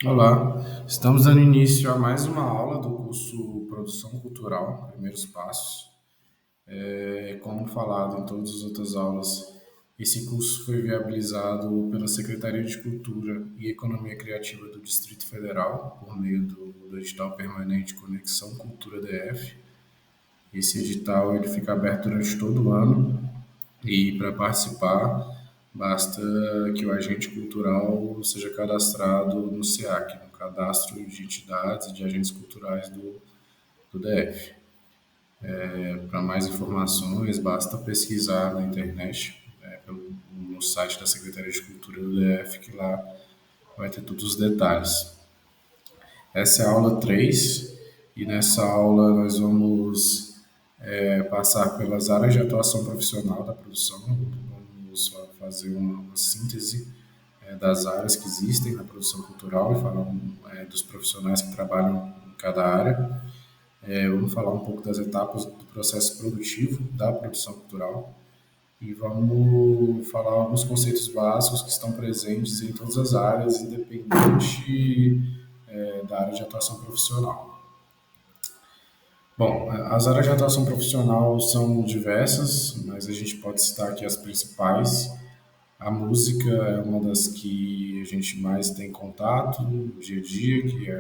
Olá, estamos dando início a mais uma aula do curso Produção Cultural, Primeiros Passos. Como falado em todas as outras aulas, esse curso foi viabilizado pela Secretaria de Cultura e Economia Criativa do Distrito Federal, por meio do edital permanente Conexão Cultura DF. Esse edital ele fica aberto durante todo o ano e para participar basta que o agente cultural seja cadastrado no SEAC, no Cadastro de Entidades e de Agentes Culturais do DF. Para mais informações, basta pesquisar na internet, no site da Secretaria de Cultura do DF, que lá vai ter todos os detalhes. Essa é a aula 3 e nessa aula nós vamos passar pelas áreas de atuação profissional da produção, vamos fazer uma síntese das áreas que existem na produção cultural e falar dos profissionais que trabalham em cada área. Vamos falar um pouco das etapas do processo produtivo da produção cultural e vamos falar alguns conceitos básicos que estão presentes em todas as áreas, independente da área de atuação profissional. Bom, as áreas de atuação profissional são diversas, mas a gente pode citar aqui as principais. A música é uma das que a gente mais tem contato no dia a dia,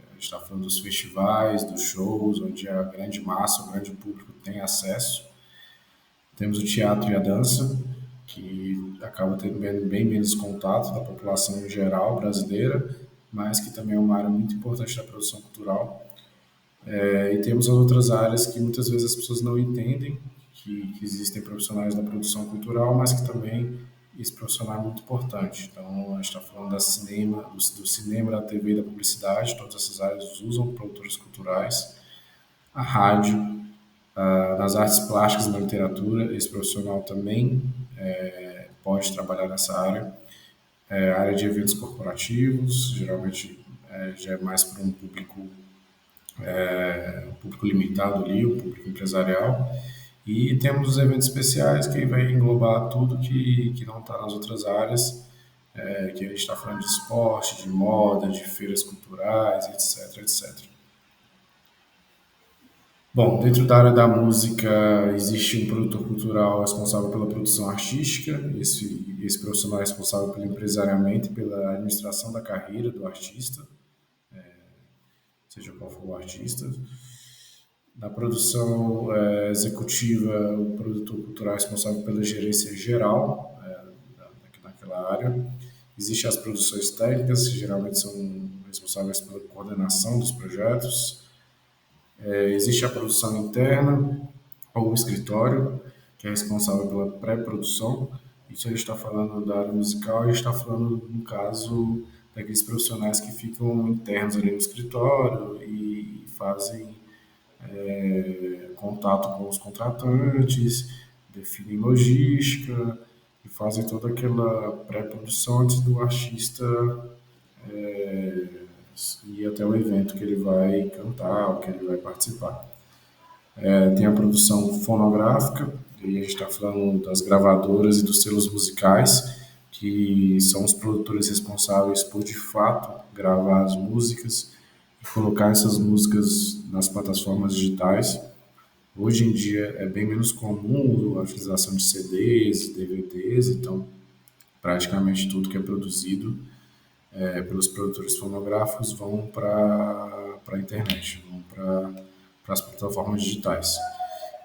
a gente está falando dos festivais, dos shows, onde a grande massa, o grande público tem acesso. Temos o teatro e a dança, que acaba tendo bem menos contato da população em geral brasileira, mas que também é uma área muito importante da produção cultural. E temos as outras áreas que muitas vezes as pessoas não entendem que existem profissionais da produção cultural, mas que também esse profissional é muito importante. Então, a gente está falando do cinema, da TV e da publicidade, todas essas áreas usam produtores culturais, a rádio, nas artes plásticas e na literatura, esse profissional também pode trabalhar nessa área. A área de eventos corporativos, geralmente já é mais para um público limitado ali, um público empresarial. E temos os eventos especiais, que aí vai englobar tudo que não está nas outras áreas, que a gente está falando de esporte, de moda, de feiras culturais, etc, etc. Bom, dentro da área da música existe um produtor cultural responsável pela produção artística, esse profissional é responsável pelo empresariamento e pela administração da carreira do artista, seja qual for o artista. Na produção executiva, o produtor cultural é responsável pela gerência geral naquela área. Existem as produções técnicas, que geralmente são responsáveis pela coordenação dos projetos. Existe a produção interna, ou o escritório, que é responsável pela pré-produção. Isso a gente está falando da área musical, a gente está falando, no caso, daqueles profissionais que ficam internos ali no escritório e fazem contato com os contratantes, definem logística e fazem toda aquela pré-produção antes do artista ir até o evento que ele vai cantar, ou que ele vai participar. Tem a produção fonográfica, e a gente está falando das gravadoras e dos selos musicais, que são os produtores responsáveis por, de fato, gravar as músicas e colocar essas músicas nas plataformas digitais. Hoje em dia é bem menos comum a utilização de CDs, DVDs, então praticamente tudo que é produzido pelos produtores fonográficos vão para a internet, vão para as plataformas digitais.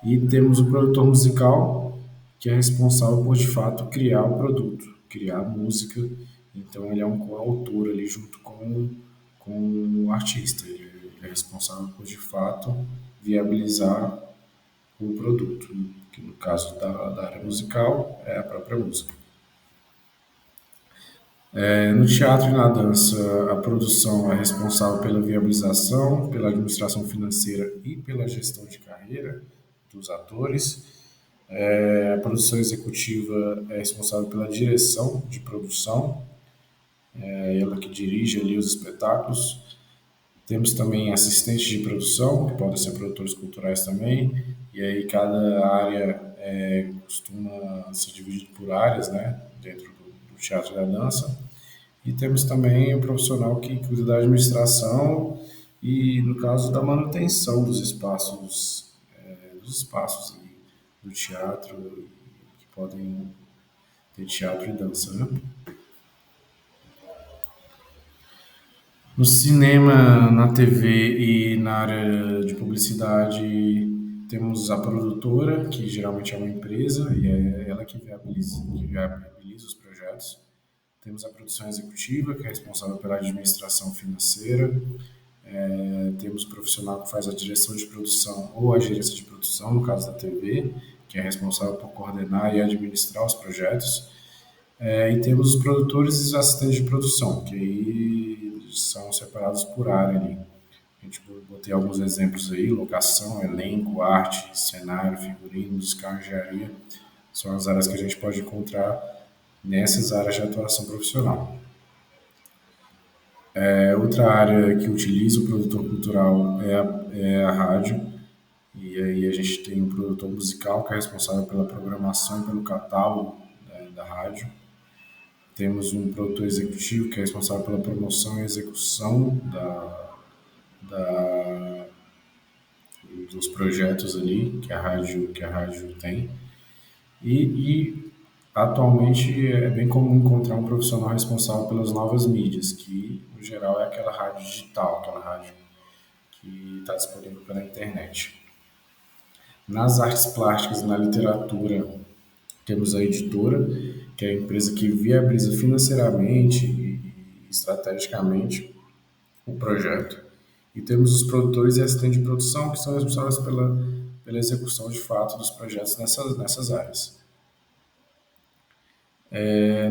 E temos o produtor musical, que é responsável por, de fato, criar o produto, criar a música. Então, ele é um coautor ali junto com o artista. Ele é responsável por, de fato, viabilizar o produto, que no caso da área musical é a própria música. No teatro e na dança, a produção é responsável pela viabilização, pela administração financeira e pela gestão de carreira dos atores. A produção executiva é responsável pela direção de produção, é ela que dirige ali os espetáculos. Temos também assistentes de produção, que podem ser produtores culturais também, e aí cada área costuma ser dividida por áreas, né, dentro do teatro e da dança. E temos também o profissional que cuida da administração e, no caso, da manutenção dos espaços ali do teatro, que podem ter teatro e dança, né? No cinema, na TV e na área de publicidade, temos a produtora, que geralmente é uma empresa, e é ela que viabiliza os projetos. Temos a produção executiva, que é responsável pela administração financeira. Temos o profissional que faz a direção de produção ou a gerência de produção, no caso da TV, que é responsável por coordenar e administrar os projetos. E temos os produtores e os assistentes de produção, que aí são separados por área ali. A gente botei alguns exemplos aí: locação, elenco, arte, cenário, figurino, musical, engenharia. São as áreas que a gente pode encontrar nessas áreas de atuação profissional. Outra área que utiliza o produtor cultural é a rádio. E aí a gente tem um produtor musical que é responsável pela programação e pelo catálogo da rádio. Temos um produtor executivo que é responsável pela promoção e execução dos projetos ali que a rádio tem. E atualmente é bem comum encontrar um profissional responsável pelas novas mídias, que no geral é aquela rádio digital, aquela rádio que está disponível pela internet. Nas artes plásticas e na literatura, temos a editora, que é a empresa que viabiliza financeiramente e estrategicamente o projeto. E temos os produtores e assistentes de produção, que são responsáveis pela execução de fato dos projetos nessas áreas.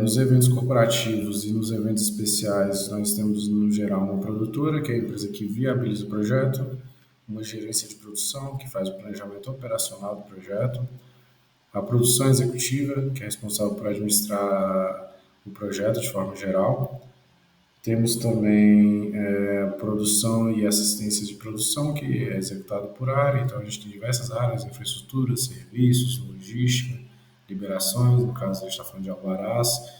Nos eventos corporativos e nos eventos especiais, nós temos, no geral, uma produtora, que é a empresa que viabiliza o projeto, uma gerência de produção, que faz o planejamento operacional do projeto, a produção executiva, que é responsável por administrar o projeto de forma geral. Temos também produção e assistência de produção, que é executado por área. Então, a gente tem diversas áreas: infraestrutura, serviços, logística, liberações, no caso, a gente está falando de alvarás,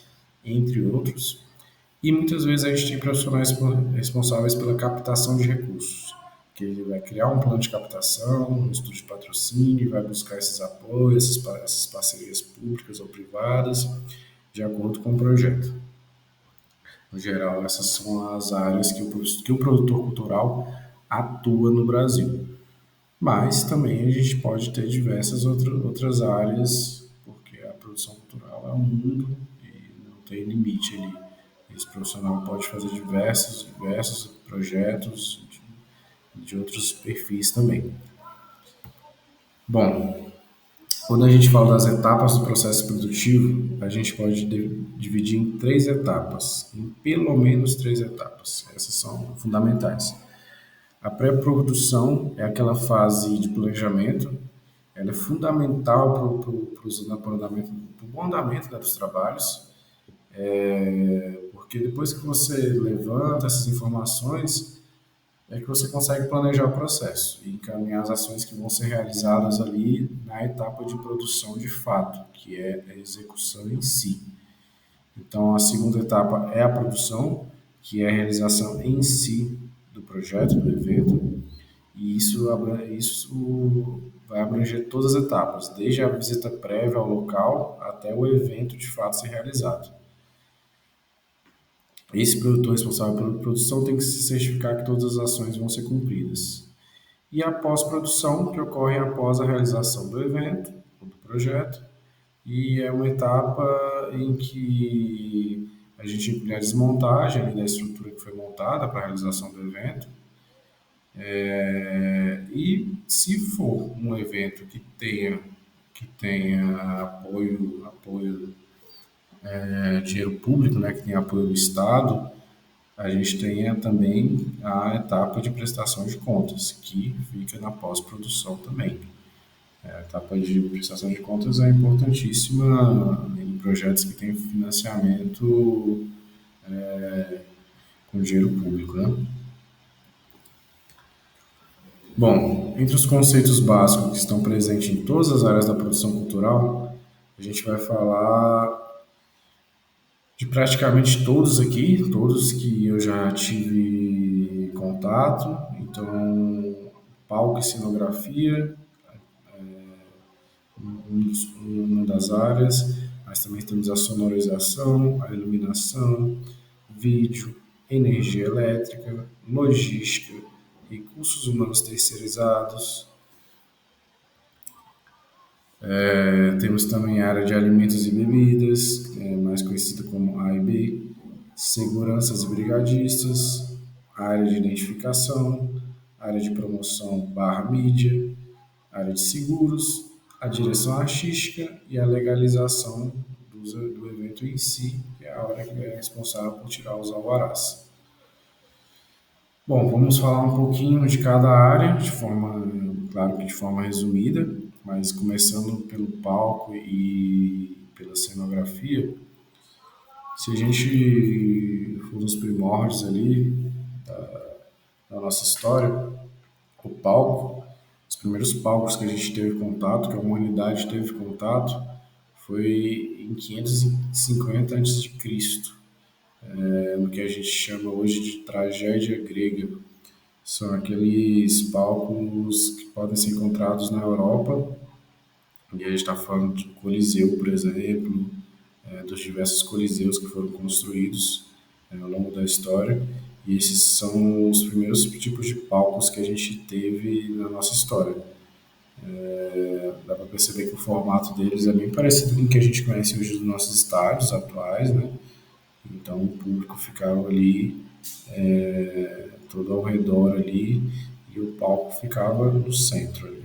entre outros. E muitas vezes a gente tem profissionais responsáveis pela captação de recursos, que ele vai criar um plano de captação, um estudo de patrocínio, vai buscar esses apoios, essas parcerias públicas ou privadas, de acordo com o projeto. No geral, essas são as áreas que o produtor cultural atua no Brasil. Mas também a gente pode ter diversas outras áreas, porque a produção cultural é um mundo e não tem limite ali. Esse profissional pode fazer diversos projetos de outros perfis também. Bom, quando a gente fala das etapas do processo produtivo, a gente pode dividir em três etapas, em pelo menos três etapas. Essas são fundamentais. A pré-produção é aquela fase de planejamento. Ela é fundamental para o bom andamento, né, dos trabalhos, porque depois que você levanta essas informações, é que você consegue planejar o processo e encaminhar as ações que vão ser realizadas ali na etapa de produção de fato, que é a execução em si. Então, a segunda etapa é a produção, que é a realização em si do projeto, do evento, e isso vai abranger todas as etapas, desde a visita prévia ao local até o evento de fato ser realizado. Esse produtor responsável pela produção tem que se certificar que todas as ações vão ser cumpridas. E a pós-produção, que ocorre após a realização do evento, ou do projeto, e é uma etapa em que a gente inclui a desmontagem ali da estrutura que foi montada para a realização do evento. E se for um evento que tenha apoio dinheiro público, né, que tenha apoio do Estado, a gente tem também a etapa de prestação de contas, que fica na pós-produção também. A etapa de prestação de contas é importantíssima em projetos que têm financiamento com dinheiro público, né? Bom, entre os conceitos básicos que estão presentes em todas as áreas da produção cultural, a gente vai falar De praticamente todos aqui, todos que eu já tive contato, então palco e cenografia, uma das áreas, mas também temos a sonorização, a iluminação, vídeo, energia elétrica, logística, recursos humanos terceirizados. Temos também a área de alimentos e bebidas, mais conhecida como A e B, seguranças e brigadistas, a área de identificação, a área de promoção barra mídia, a área de seguros, a direção artística e a legalização do evento em si, que é a hora que é responsável por tirar os alvarás. Bom, vamos falar um pouquinho de cada área, de forma, claro que de forma resumida, mas começando pelo palco e pela cenografia. Se a gente for nos primórdios ali da nossa história, o palco, os primeiros palcos que a gente teve contato, que a humanidade teve contato, foi em 550 a.C., no que a gente chama hoje de tragédia grega. São aqueles palcos que podem ser encontrados na Europa, e a gente está falando do Coliseu, por exemplo, dos diversos coliseus que foram construídos ao longo da história. E esses são os primeiros tipos de palcos que a gente teve na nossa história. Dá para perceber que o formato deles é bem parecido com o que a gente conhece hoje dos nossos estádios atuais, né? Então o público ficava ali todo ao redor ali e o palco ficava no centro ali.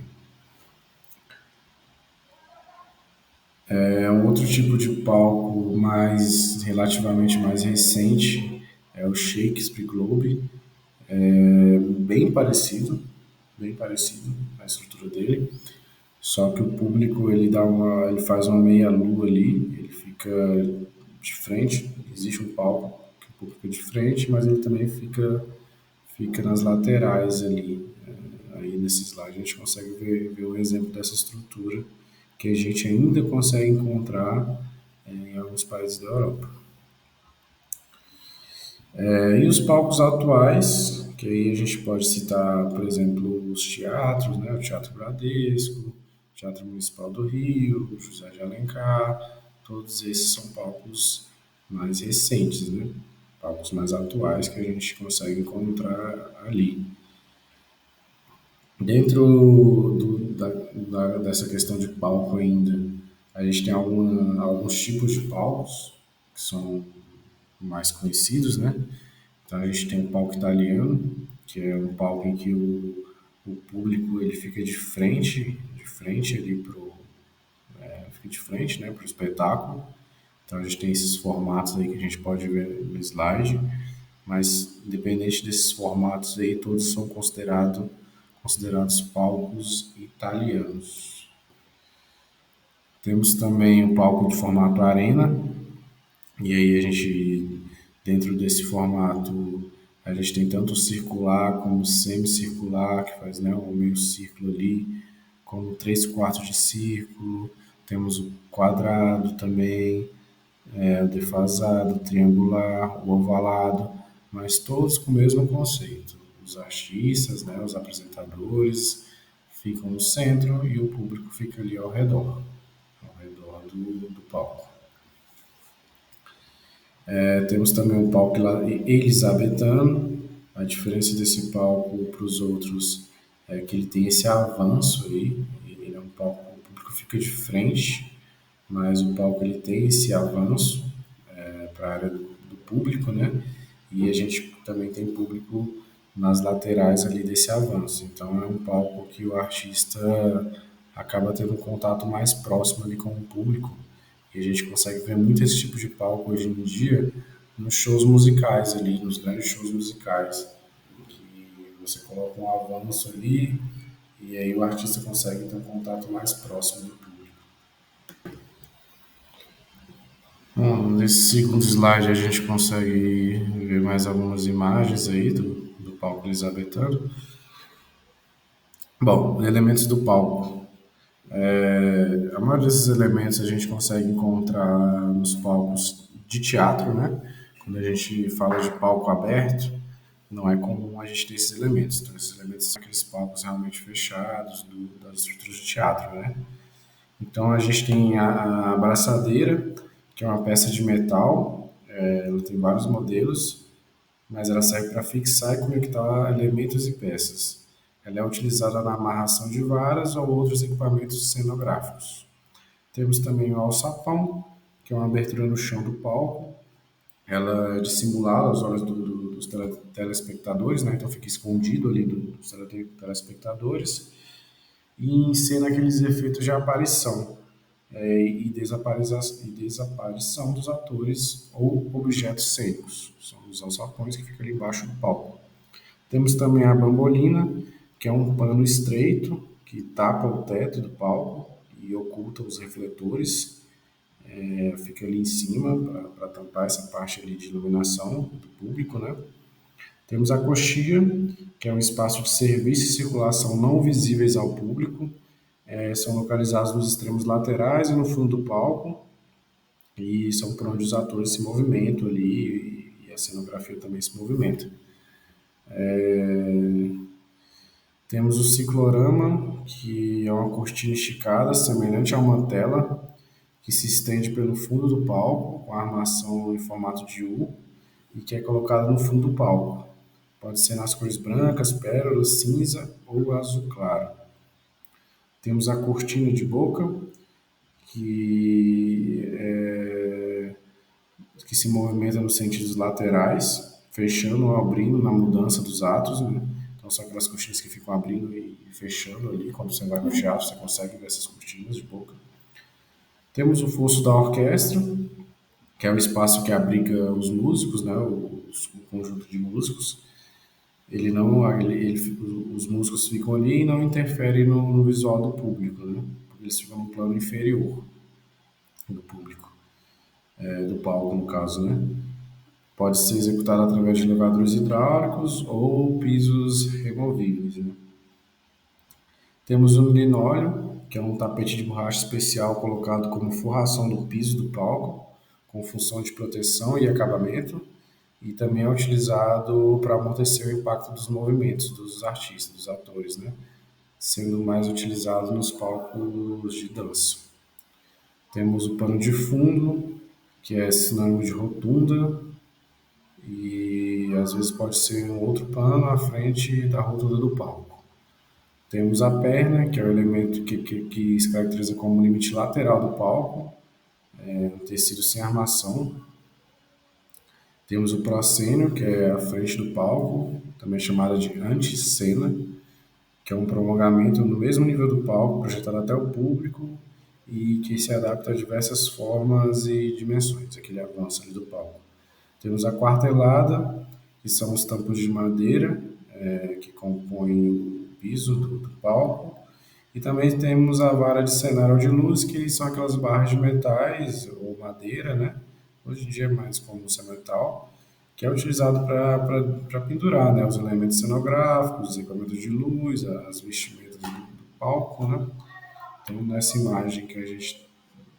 Um outro tipo de palco mais relativamente mais recente é o Shakespeare Globe, bem parecido a estrutura dele, só que o público ele faz uma meia lua ali, ele fica de frente, existe um palco que o público fica de frente, mas ele também fica nas laterais ali. Aí nesse slide a gente consegue ver um exemplo dessa estrutura que a gente ainda consegue encontrar em alguns países da Europa. E os palcos atuais, que aí a gente pode citar, por exemplo, os teatros, né? O Teatro Bradesco, o Teatro Municipal do Rio, o José de Alencar, todos esses são palcos mais recentes, né? Palcos mais atuais que a gente consegue encontrar ali. Dentro dessa questão de palco ainda, a gente tem alguns tipos de palcos que são mais conhecidos, né? Então a gente tem o palco italiano, que é um palco em que o público ele fica de frente ali fica de frente, né, pro espetáculo. Então a gente tem esses formatos aí que a gente pode ver no slide, mas independente desses formatos aí, todos são considerados palcos italianos. Temos também o palco de formato arena, e aí a gente, dentro desse formato, a gente tem tanto circular como semicircular, que faz, né, um meio círculo ali, como três quartos de círculo. Temos o quadrado também, o defasado, o triangular, o ovalado, mas todos com o mesmo conceito. Os artistas, né, os apresentadores ficam no centro e o público fica ali ao redor do palco. Temos também o palco elisabetano. A diferença desse palco para os outros é que ele tem esse avanço aí. Ele é um palco que o público fica de frente, mas o palco ele tem esse avanço para a área do público, né? E a gente também tem público nas laterais ali desse avanço. Então é um palco que o artista acaba tendo um contato mais próximo ali com o público. E a gente consegue ver muito esse tipo de palco hoje em dia nos shows musicais ali, nos grandes shows musicais. Que você coloca um avanço ali e aí o artista consegue ter um contato mais próximo do público. Bom, nesse segundo slide a gente consegue ver mais algumas imagens aí do palco elisabetano. Bom, elementos do palco. A maioria desses elementos a gente consegue encontrar nos palcos de teatro, né? Quando a gente fala de palco aberto, não é comum a gente ter esses elementos. Então, esses elementos são aqueles palcos realmente fechados das estruturas de teatro, né? Então, a gente tem a abraçadeira, que é uma peça de metal, ela tem vários modelos, mas ela serve para fixar e conectar elementos e peças. Ela é utilizada na amarração de varas ou outros equipamentos cenográficos. Temos também o alçapão, que é uma abertura no chão do palco. Ela é dissimulada aos olhos dos telespectadores, né? Então fica escondido ali dos telespectadores e encena aqueles efeitos de aparição e desaparição dos atores ou objetos cênicos. São os alçapões que ficam ali embaixo do palco. Temos também a bambolina, que é um pano estreito que tapa o teto do palco e oculta os refletores, fica ali em cima para tampar essa parte ali de iluminação do público, né? Temos a coxia, que é um espaço de serviço e circulação não visíveis ao público. São localizados nos extremos laterais e no fundo do palco, e são por onde os atores se movimentam ali e a cenografia também se movimenta. Temos o ciclorama, que é uma cortina esticada, semelhante a uma tela, que se estende pelo fundo do palco, com a armação em formato de U, e que é colocada no fundo do palco. Pode ser nas cores brancas, pérola, cinza ou azul claro. Temos a cortina de boca, que, que se movimenta nos sentidos laterais, fechando ou abrindo na mudança dos atos, né? Então são aquelas cortinas que ficam abrindo e fechando ali. Quando você vai no teatro, você consegue ver essas cortinas de boca. Temos o fosso da orquestra, que é o espaço que abriga os músicos, né? O conjunto de músicos. Ele não, os músicos ficam ali e não interferem no visual do público, né? Porque eles ficam no plano inferior do público, do palco no caso, né? Pode ser executado através de elevadores hidráulicos ou pisos removíveis, né? Temos o linóleo, que é um tapete de borracha especial colocado como forração do piso do palco, com função de proteção e acabamento, e também é utilizado para amortecer o impacto dos movimentos dos artistas, dos atores, né? Sendo mais utilizado nos palcos de dança. Temos o pano de fundo, que é sinônimo de rotunda, e às vezes pode ser um outro pano à frente da rotunda do palco. Temos a perna, que é o elemento que se caracteriza como limite lateral do palco, um tecido sem armação. Temos o proscênio, que é a frente do palco, também chamada de antecena, que é um prolongamento no mesmo nível do palco, projetado até o público e que se adapta a diversas formas e dimensões, aquele avanço ali do palco. Temos a quartelada, que são os tampos de madeira que compõem o piso do palco. E também temos a vara de cenário de luz, que são aquelas barras de metais ou madeira, né? Hoje em dia é mais comum ser metal, que é utilizado para pendurar, né? Os elementos cenográficos, os equipamentos de luz, as vestimentas do palco, né? Então, nessa imagem que a gente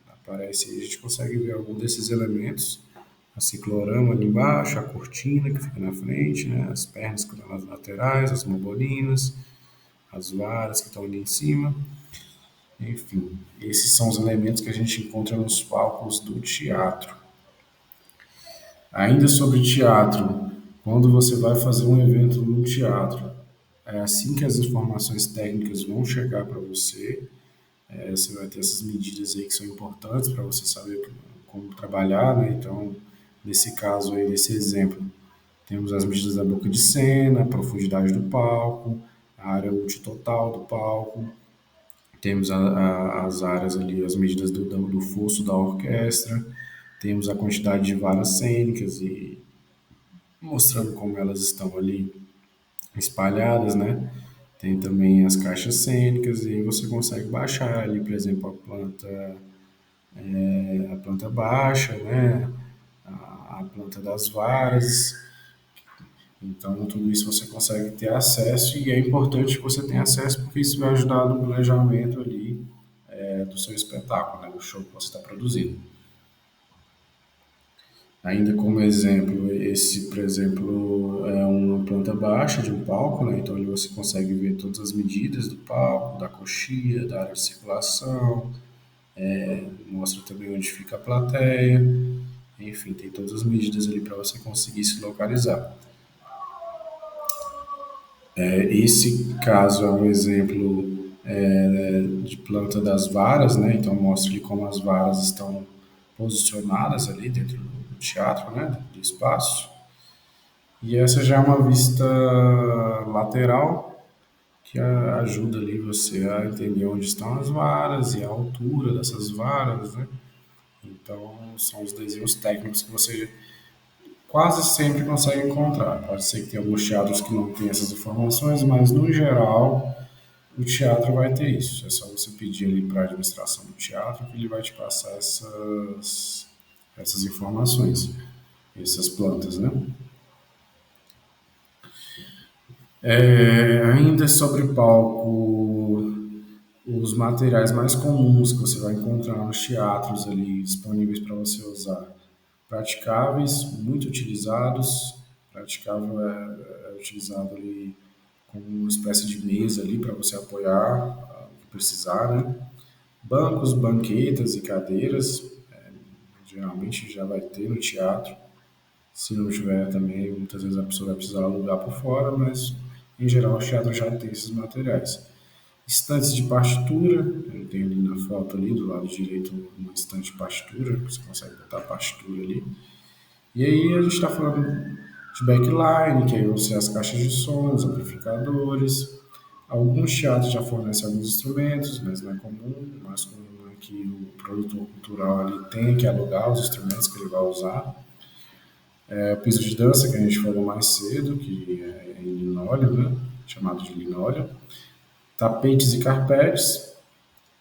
aparece, a gente consegue ver algum desses elementos. A ciclorama ali embaixo, a cortina que fica na frente, né? As pernas que estão nas laterais, as mobolinas, as varas que estão ali em cima. Enfim, esses são os elementos que a gente encontra nos palcos do teatro. Ainda sobre teatro, quando você vai fazer um evento no teatro, é assim que as informações técnicas vão chegar para você. Você vai ter essas medidas aí que são importantes para você saber como trabalhar, né? Então, nesse caso aí, nesse exemplo, temos as medidas da boca de cena, a profundidade do palco, a área útil total do palco, temos as áreas ali, as medidas do fosso da orquestra, temos a quantidade de varas cênicas e mostrando como elas estão ali espalhadas, né? Tem também as caixas cênicas e aí você consegue baixar ali, por exemplo, a planta baixa, né? A planta das varas. Então, tudo isso você consegue ter acesso e é importante que você tenha acesso porque isso vai ajudar no planejamento ali do seu espetáculo, né? Do show que você está produzindo. Ainda como exemplo, esse, por exemplo, é uma planta baixa de um palco, né? Então ali você consegue ver todas as medidas do palco, da coxia, da área de circulação, mostra também onde fica a plateia, enfim, tem todas as medidas ali para você conseguir se localizar. Esse caso é um exemplo de planta das varas, né? Então mostra ali como as varas estão posicionadas ali dentro do teatro, né? Do espaço. E essa já é uma vista lateral que ajuda ali você a entender onde estão as varas e a altura dessas varas, né? Então são os desenhos técnicos que você quase sempre consegue encontrar. Pode ser que tenha alguns teatros que não tenham essas informações, mas no geral o teatro vai ter isso. É só você pedir ali para a administração do teatro que ele vai te passar essas informações, essas plantas, né? Ainda sobre palco, os materiais mais comuns que você vai encontrar nos teatros ali disponíveis para você usar. Praticáveis, muito utilizados. Praticável é utilizado ali como uma espécie de mesa ali para você apoiar o que precisar, né? Bancos, banquetas e cadeiras, geralmente já vai ter no teatro. Se não tiver também, muitas vezes a pessoa vai precisar alugar por fora, mas em geral o teatro já tem esses materiais. Estantes de partitura, eu tenho ali na foto ali do lado direito uma estante de partitura, você consegue botar a partitura ali. E aí a gente está falando de backline, que aí você as caixas de som, os amplificadores. Alguns teatros já fornecem alguns instrumentos, mas não é comum. O mais comum é que o produtor cultural ali tenha que alugar os instrumentos que ele vai usar. O piso de dança, que a gente falou mais cedo, que é em linóleo, né? Chamado de linóleo. Tapetes e carpetes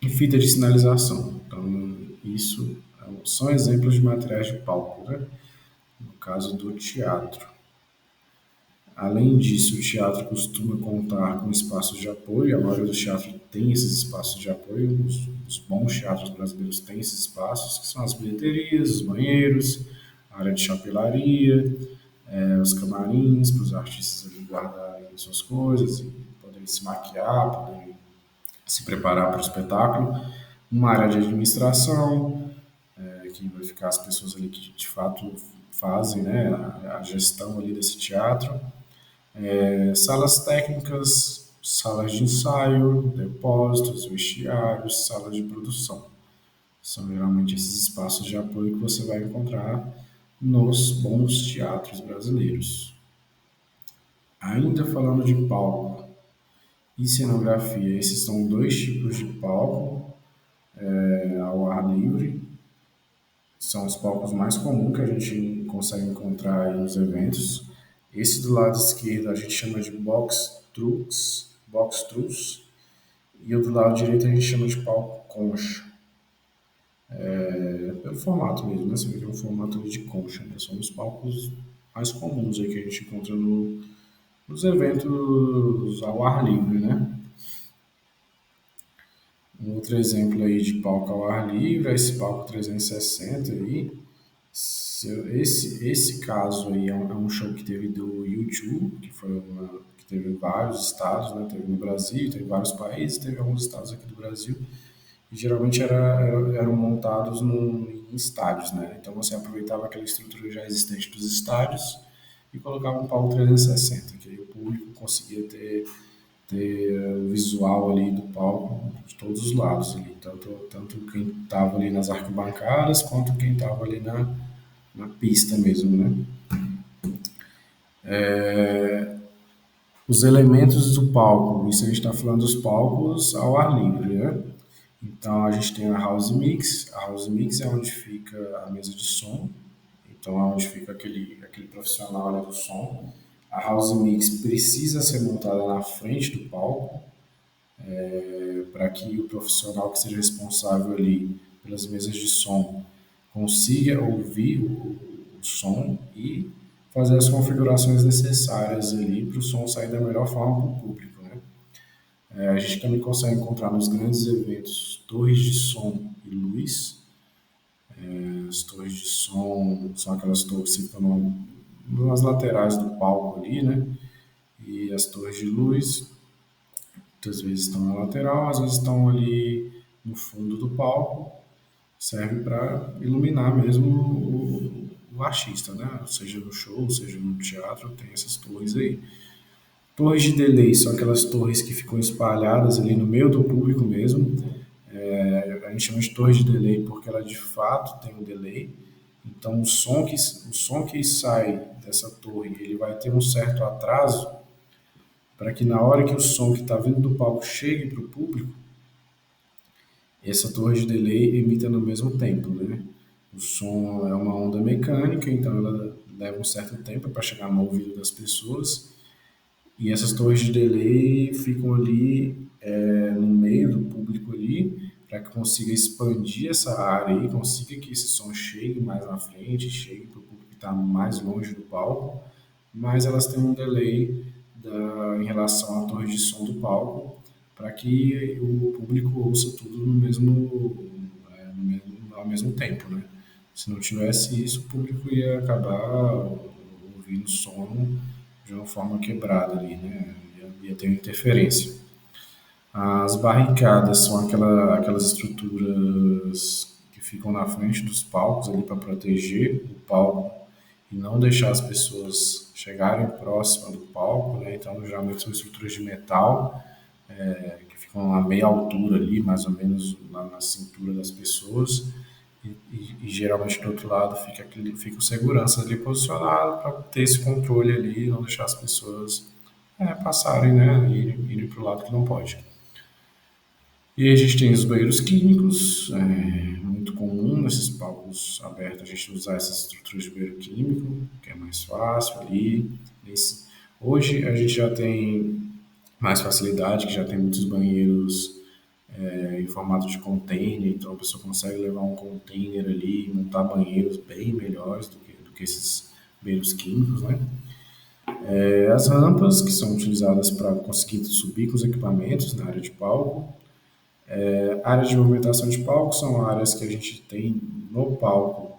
e fita de sinalização. Então, isso são exemplos de materiais de palco, né? No caso do teatro. Além disso, o teatro costuma contar com espaços de apoio, a maioria dos teatros tem esses espaços de apoio, os bons teatros brasileiros têm esses espaços, que são as bilheterias, os banheiros, a área de chapelaria, os camarins, para os artistas ali guardarem suas coisas e poderem se maquiar, poderem se preparar para o espetáculo, uma área de administração, que vai ficar as pessoas ali que de fato fazem, né, a gestão ali desse teatro, salas técnicas, salas de ensaio, depósitos, vestiários, salas de produção. São geralmente esses espaços de apoio que você vai encontrar nos bons teatros brasileiros. Ainda falando de palco e cenografia, esses são dois tipos de palco ao ar livre. São os palcos mais comuns que a gente consegue encontrar aí nos eventos. Esse do lado esquerdo a gente chama de box truss, e o do lado direito a gente chama de palco concha. Pelo formato mesmo, né? Você vê que é um formato de concha, né? São os palcos mais comuns aí que a gente encontra nos eventos ao ar livre, né? Um outro exemplo aí de palco ao ar livre é esse palco 360 aí. Esse caso aí é um show que teve do YouTube, que teve em vários estados, né? Teve no Brasil, teve em vários países, teve alguns estados aqui do Brasil. E geralmente eram montados em estádios, né? Então você aproveitava aquela estrutura já existente dos estádios e colocava um palco 360, que aí o público conseguia ter o visual ali do palco de todos os lados ali, tanto quem estava ali nas arquibancadas quanto quem estava ali na pista mesmo, né? Os elementos do palco, isso a gente está falando dos palcos ao ar livre, né? Então a gente tem a house mix. A house mix é onde fica a mesa de som. Então é onde fica aquele profissional ali do som. A house mix precisa ser montada na frente do palco para que o profissional que seja responsável ali pelas mesas de som consiga ouvir o som e fazer as configurações necessárias ali para o som sair da melhor forma para o público, né? A gente também consegue encontrar nos grandes eventos torres de som e luz, As torres de som são aquelas torres que ficam nas laterais do palco ali, né? E as torres de luz, muitas vezes estão na lateral, às vezes estão ali no fundo do palco, serve para iluminar mesmo o artista, né? Seja no show, seja no teatro, tem essas torres aí. Torres de delay são aquelas torres que ficam espalhadas ali no meio do público mesmo. A gente chama de torre de delay porque ela de fato tem um delay. Então o som que sai dessa torre ele vai ter um certo atraso para que na hora que o som que está vindo do palco chegue para o público, essa torre de delay emita no mesmo tempo, né? O som é uma onda mecânica, então ela leva um certo tempo para chegar no ouvido das pessoas. E essas torres de delay ficam ali no meio do público ali, para que consiga expandir essa área e consiga que esse som chegue mais na frente, chegue para o público que está mais longe do palco, mas elas têm um delay em relação à torre de som do palco, para que o público ouça tudo ao mesmo tempo, né? Se não tivesse isso, o público ia acabar ouvindo o som de uma forma quebrada ali, né? Ia ter uma interferência. As barricadas são aquelas estruturas que ficam na frente dos palcos ali para proteger o palco e não deixar as pessoas chegarem próximo do palco, né? Então, geralmente são estruturas de metal que ficam a meia altura ali, mais ou menos na cintura das pessoas. E geralmente do outro lado fica o segurança ali posicionado para ter esse controle ali e não deixar as pessoas passarem, né? Irem para o lado que não pode. E aí a gente tem os banheiros químicos, muito comum nesses palcos abertos a gente usar essas estruturas de banheiro químico, que é mais fácil ali. Hoje a gente já tem mais facilidade, que já tem muitos banheiros em formato de container, então a pessoa consegue levar um container ali e montar banheiros bem melhores do que esses banheiros químicos, né? As rampas, que são utilizadas para conseguir subir com os equipamentos na área de palco. Áreas de movimentação de palco são áreas que a gente tem no palco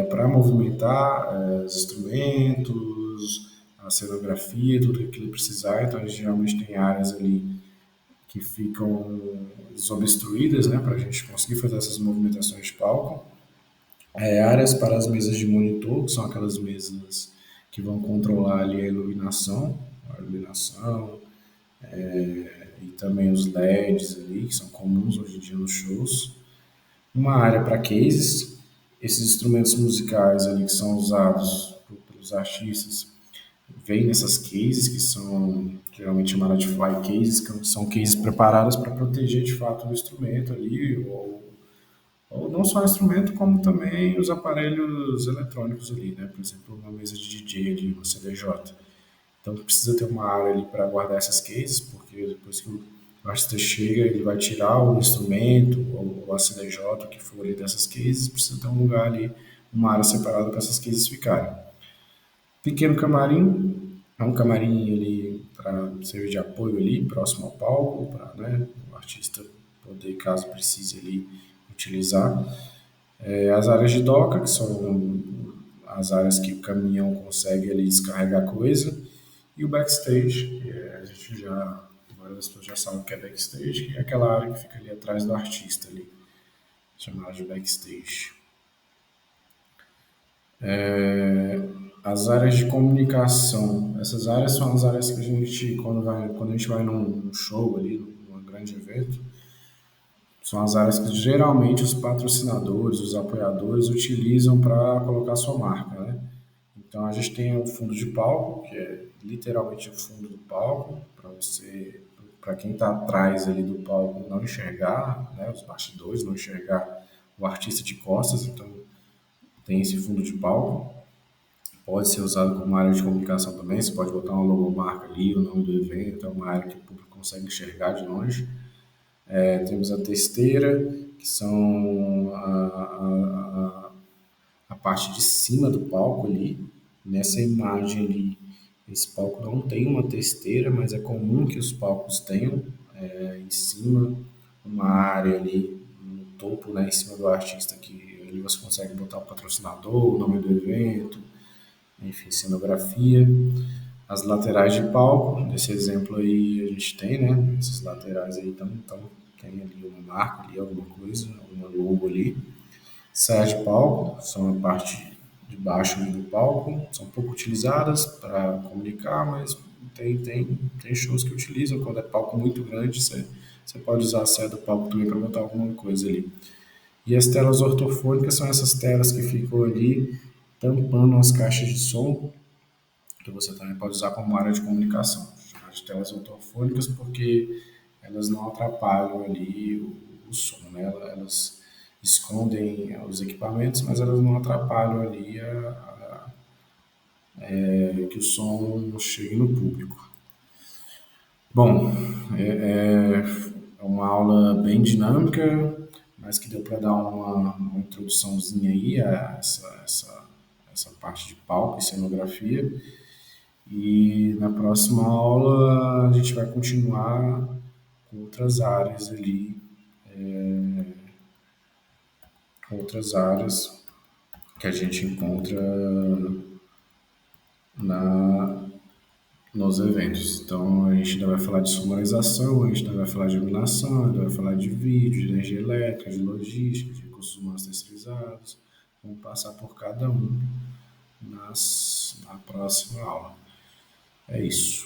para movimentar os instrumentos, a cenografia, tudo que ele precisar. Então, a gente geralmente tem áreas ali que ficam desobstruídas, né, para a gente conseguir fazer essas movimentações de palco. Áreas para as mesas de monitor, que são aquelas mesas que vão controlar ali a iluminação e também os LEDs ali, que são comuns hoje em dia nos shows. Uma área para cases, esses instrumentos musicais ali que são usados pelos artistas, vêm nessas cases que são geralmente chamadas de fly cases, que são cases preparadas para proteger de fato o instrumento ali, ou não só o instrumento, como também os aparelhos eletrônicos ali, né? Por exemplo, uma mesa de DJ ali, uma CDJ. Então precisa ter uma área ali para guardar essas cases, porque depois que o artista chega, ele vai tirar o instrumento ou a CDJ, o que for ali dessas cases, precisa ter um lugar ali, uma área separada para essas cases ficarem. Pequeno camarim, é um camarim ali para servir de apoio ali, próximo ao palco, para, né, o artista poder, caso precise ali, utilizar. As áreas de doca, que são as áreas que o caminhão consegue ali descarregar coisa, e o backstage, que a gente já, agora as pessoas já sabem o que é backstage, que é aquela área que fica ali atrás do artista ali, chamada de backstage. As áreas de comunicação, essas áreas são as áreas que a gente, quando a gente vai num show ali, num grande evento, são as áreas que geralmente os patrocinadores, os apoiadores utilizam para colocar sua marca, né? Então a gente tem o fundo de palco, que é literalmente o fundo do palco, para quem está atrás ali do palco não enxergar, né, os bastidores, não enxergar o artista de costas, então tem esse fundo de palco. Pode ser usado como área de comunicação também, você pode botar uma logomarca ali, o nome do evento, é uma área que o público consegue enxergar de longe. Temos a testeira, que são a parte de cima do palco ali. Nessa imagem ali, esse palco não tem uma testeira, mas é comum que os palcos tenham em cima uma área ali no topo, né, em cima do artista que ali você consegue botar o patrocinador, o nome do evento, enfim, cenografia. As laterais de palco, nesse exemplo aí a gente tem, né? Essas laterais aí então tem ali uma marca ali, alguma coisa, alguma logo ali. Saias de palco, são a parte de baixo do palco, são pouco utilizadas para comunicar, mas tem shows que utilizam. Quando é palco muito grande, você pode usar a saia do palco também para botar alguma coisa ali. E as telas ortofônicas são essas telas que ficam ali tampando as caixas de som, que você também pode usar como área de comunicação. As telas ortofônicas porque elas não atrapalham ali o som, né? Elas escondem os equipamentos, mas elas não atrapalham ali que o som chegue no público. Bom, é uma aula bem dinâmica, mas que deu para dar uma introduçãozinha aí a essa parte de palco e cenografia. E na próxima aula a gente vai continuar com outras áreas ali, outras áreas que a gente encontra na, nos eventos. Então a gente ainda vai falar de sonorização, a gente ainda vai falar de iluminação, ainda vai falar de vídeo, de energia elétrica, de logística, de recursos humanos terceirizados. Vamos passar por cada um na próxima aula. É isso.